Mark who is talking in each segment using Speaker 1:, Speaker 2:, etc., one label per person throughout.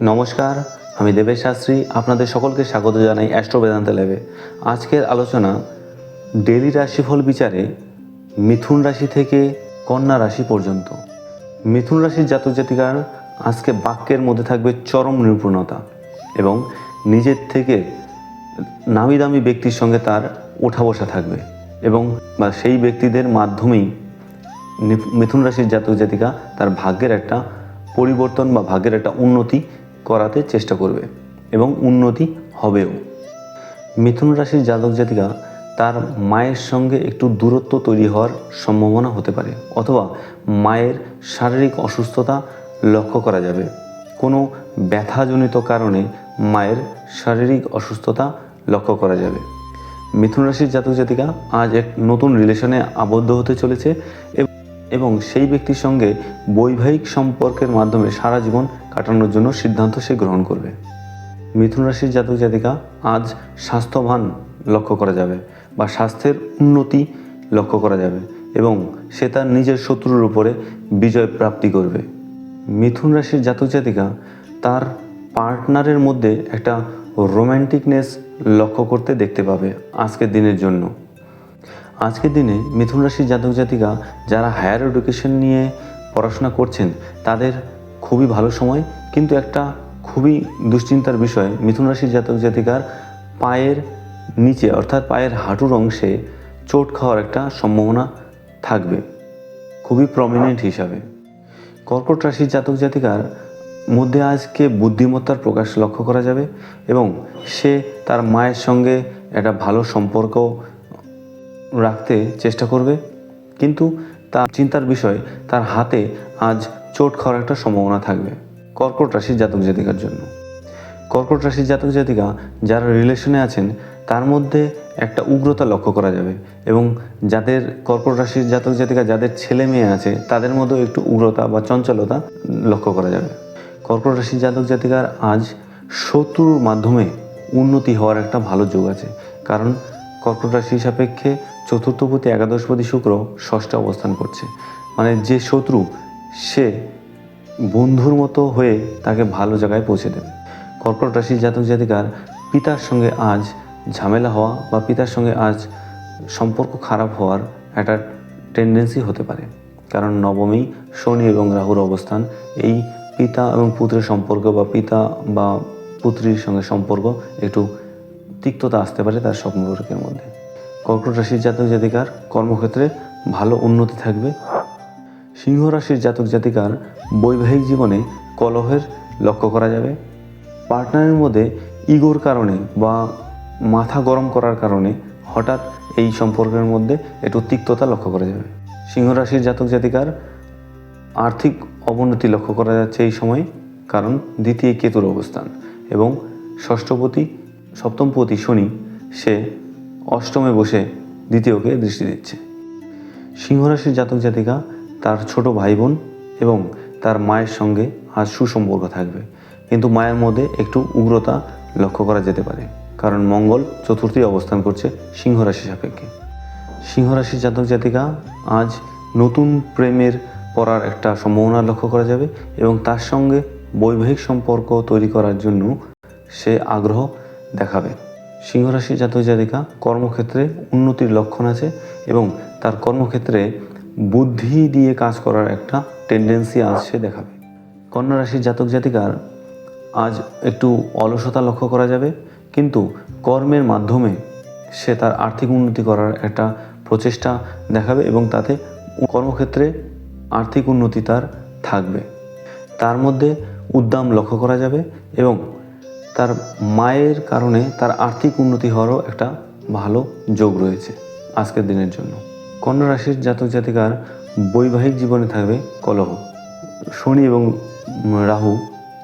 Speaker 1: নমস্কার, আমি দেবেশ শাস্ত্রী। আপনাদের সকলকে স্বাগত জানাই অ্যাস্ট্রো বেদান্ত ল্যাবে। আজকের আলোচনা ডেলি রাশিফল বিচারে মিথুন রাশি থেকে কন্যা রাশি পর্যন্ত। মিথুন রাশির জাতক জাতিকার আজকে বাক্যের মধ্যে থাকবে চরম নিপুণতা এবং নিজের থেকে নামি দামি ব্যক্তির সঙ্গে তার ওঠা বসা থাকবে এবং সেই ব্যক্তিদের মাধ্যমেই মিথুন রাশির জাতক জাতিকা তার ভাগ্যের একটা পরিবর্তন বা ভাগ্যের একটা উন্নতি করাতে চেষ্টা করবে এবং উন্নতি হবেও। মিথুন রাশির জাতক জাতিকা তার মায়ের সঙ্গে একটু দূরত্ব তৈরি হওয়ার সম্ভাবনা হতে পারে, অথবা মায়ের শারীরিক অসুস্থতা লক্ষ্য করা যাবে। কোনো ব্যথাজনিত কারণে মায়ের শারীরিক অসুস্থতা লক্ষ্য করা যাবে। মিথুন রাশির জাতক জাতিকা আজ এক নতুন রিলেশনে আবদ্ধ হতে চলেছে এবং সেই ব্যক্তির সঙ্গে বৈবাহিক সম্পর্কের মাধ্যমে সারা জীবন কাটানোর জন্য সিদ্ধান্ত সে গ্রহণ করবে। মিথুন রাশির জাতক জাতিকা আজ স্বাস্থ্যবান লক্ষ্য করা যাবে বা স্বাস্থ্যের উন্নতি লক্ষ্য করা যাবে এবং সে তার নিজের শত্রুর উপরে বিজয় প্রাপ্তি করবে। মিথুন রাশির জাতক জাতিকা তার পার্টনারের মধ্যে একটা রোম্যান্টিকনেস লক্ষ্য করতে দেখতে পাবে আজকের দিনের জন্য। আজকের দিনে মিথুন রাশির জাতক জাতিকা যারা হায়ার এডুকেশন নিয়ে পড়াশোনা করছেন তাদের খুবই ভালো সময়, কিন্তু একটা খুবই দুশ্চিন্তার বিষয়, মিথুন রাশির জাতক জাতিকার পায়ের নিচে অর্থাৎ পায়ের হাঁটুর অংশে চোট খাওয়ার একটা সম্ভাবনা থাকবে খুবই প্রমিনেন্ট হিসাবে। কর্কট রাশির জাতক জাতিকার মধ্যে আজকে বুদ্ধিমত্তার প্রকাশ লক্ষ্য করা যাবে এবং সে তার মায়ের সঙ্গে একটা ভালো সম্পর্ক রাখতে চেষ্টা করবে, কিন্তু তার চিন্তার বিষয় তার হাতে আজ চোট খাওয়ার একটা সম্ভাবনা থাকবে কর্কট রাশির জাতক জাতিকার জন্য। কর্কট রাশির জাতক জাতিকা যারা রিলেশনে আছেন তার মধ্যে একটা উগ্রতা লক্ষ্য করা যাবে এবং যাদের কর্কট রাশির জাতক জাতিকা যাদের ছেলে মেয়ে আছে তাদের মধ্যেও একটু উগ্রতা বা চঞ্চলতা লক্ষ্য করা যাবে। কর্কট রাশির জাতক জাতিকার আজ শত্রুর মাধ্যমে উন্নতি হওয়ার একটা ভালো যোগ আছে, কারণ কর্কট রাশির সাপেক্ষে চতুর্থপতি একাদশপতি শুক্র ষষ্ঠে অবস্থান করছে, মানে যে শত্রু সে বন্ধুর মতো হয়ে তাকে ভালো জায়গায় পৌঁছে দেবে। কর্কট রাশির জাতক জাতিকার পিতার সঙ্গে আজ ঝামেলা হওয়া বা পিতার সঙ্গে আজ সম্পর্ক খারাপ হওয়ার একটা টেন্ডেন্সি হতে পারে, কারণ নবমী শনি এবং রাহুর অবস্থান এই পিতা এবং পুত্রের সম্পর্ক বা পিতা বা পুত্রীর সঙ্গে সম্পর্ক একটু তিক্ততা আসতে পারে তার সম্পর্কের মধ্যে। কর্কট রাশির জাতক জাতিকার কর্মক্ষেত্রে ভালো উন্নতি থাকবে। সিংহ রাশির জাতক জাতিকার বৈবাহিক জীবনে কলহের লক্ষ্য করা যাবে। পার্টনারের মধ্যে ইগোর কারণে বা মাথা গরম করার কারণে হঠাৎ এই সম্পর্কের মধ্যে একটু তিক্ততা লক্ষ্য করা যাবে। সিংহ রাশির জাতক জাতিকার আর্থিক অবনতি লক্ষ্য করা যাচ্ছে এই সময়, কারণ দ্বিতীয় কেতুর অবস্থান এবং সপ্তমপতি শনি সে অষ্টমে বসে দ্বিতীয়কে দৃষ্টি দিচ্ছে। সিংহ রাশির জাতক জাতিকা তার ছোট ভাই বোন এবং তার মায়ের সঙ্গে আজ সুসম্পর্ক থাকবে, কিন্তু মায়ের মধ্যে একটু উগ্রতা লক্ষ্য করা যেতে পারে, কারণ মঙ্গল চতুর্থী অবস্থান করছে সিংহ রাশি সাপেক্ষে। সিংহ রাশির জাতক জাতিকা আজ নতুন প্রেমের পড়ার একটা সম্ভাবনা লক্ষ্য করা যাবে এবং তার সঙ্গে বৈবাহিক সম্পর্ক তৈরি করার জন্য সে আগ্রহ দেখাবে। সিংহ রাশির জাতক জাতিকা কর্মক্ষেত্রে উন্নতির লক্ষণ আছে এবং তার কর্মক্ষেত্রে বুদ্ধি দিয়ে কাজ করার একটা টেন্ডেন্সি আজ সে দেখাবে। কন্যা রাশির জাতক জাতিকার আজ একটু অলসতা লক্ষ্য করা যাবে, কিন্তু কর্মের মাধ্যমে সে তার আর্থিক উন্নতি করার একটা প্রচেষ্টা দেখাবে এবং তাতে কর্মক্ষেত্রে আর্থিক উন্নতি তার থাকবে। তার মধ্যে উদ্যম লক্ষ্য করা যাবে এবং তার মায়ের কারণে তার আর্থিক উন্নতি হওয়ারও একটা ভালো যোগ রয়েছে আজকের দিনের জন্য। কন্যা রাশির জাতক জাতিকার বৈবাহিক জীবনে থাকবে কলহ। শনি এবং রাহু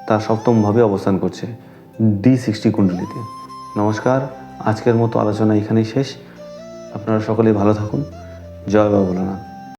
Speaker 1: তার সপ্তমভাবে অবস্থান করছে D60 কুণ্ডলিতে। নমস্কার, আজকের মতো আলোচনা এখানেই শেষ। আপনারা সকলেই ভালো থাকুন। জয় বাবা ভোলানাথ।